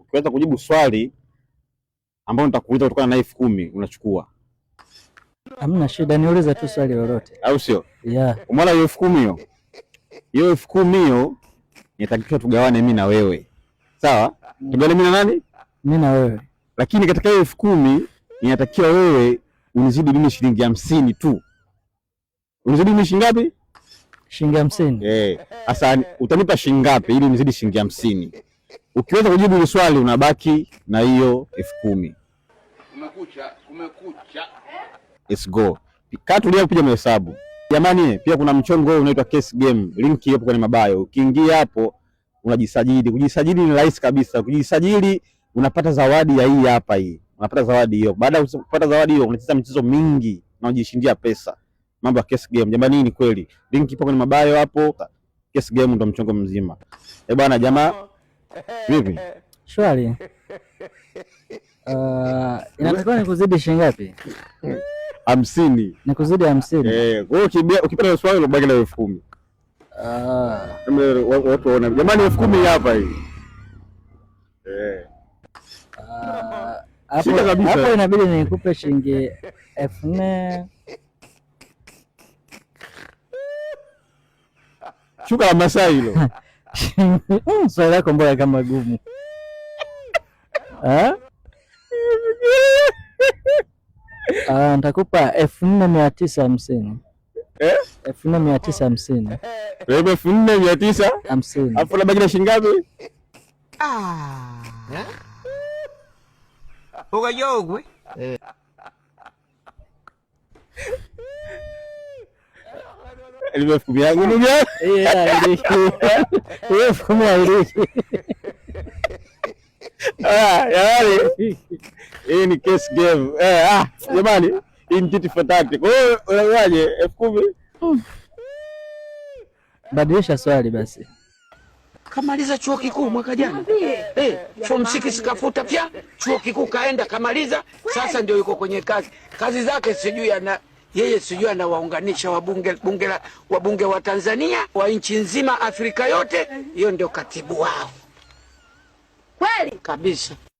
Ukiweza kujibu swali ambalo nitakuuliza kutokana na 10,000 unachukua. Hamna shida, niulize tu swali lolote. Au sio? Yeah. Umeona hiyo 10,000 hiyo? Hiyo 10,000 hiyo inatakiwa tugawane mimi na wewe. Sawa? Tugawane mimi na nani? Mimi na wewe. Lakini katika hiyo 10,000 inatakiwa wewe unizidi mimi shilingi 50 tu. Unizidi mimi shilingi ngapi? Shilingi 50. Sasa utanipa shilingi ngapi ili unizidi shilingi 50? Ukiweza kujibu hili swali unabaki na hiyo 10,000. Kumekucha. Let's go. Tulia kupiga mahesabu. Jamani, pia kuna mchongo unaitwa Case Game. Link hapo kwenye mabayo. Ukiingia hapo unajisajili. Kujisajili ni rahisi kabisa. Kujisajili unapata zawadi ya hii hapa hii. Unapata zawadi hiyo. Baada ya kupata zawadi hiyo unacheza michezo mingi na unajishindia pesa. Mambo ya Case Game. Jamani, ni kweli. Link ipo kwenye mabayo hapo. Case Game ndo mchongo mzima. Bwana jamaa. Vipi? Shwari. Inatakiwa nikuzidi shilingi ngapi? 50. Nikuzidi 50. Kwa hiyo ukipata swali unabaki na 10,000. Watu waona. Jamani 10,000 hapa hii. Hapo inabidi nikupe shilingi 4,000. Shuka la Masai hilo. Swali lako mbona kama gumu? Nitakupa 4,950. 4,950. 4,950. Alafu unabaki na shilingi ngapi? Ukajogwe. Ile 10,000 yangu ndugu yangu. Hiyo 10,000. Yaani hii ni Case Game. Jamani, hii ni kitu fantastic. Kwa hiyo unawaje 10,000? Badilisha swali basi. Kamaliza chuo kikuu mwaka jana. Form 6 kafuta pia, chuo kikuu kaenda kamaliza, sasa ndio yuko kwenye kazi. Kazi zake sijui anawaunganisha wabunge wa Tanzania, wa nchi nzima Afrika yote, hiyo ndio katibu wao. Kweli? Kabisa.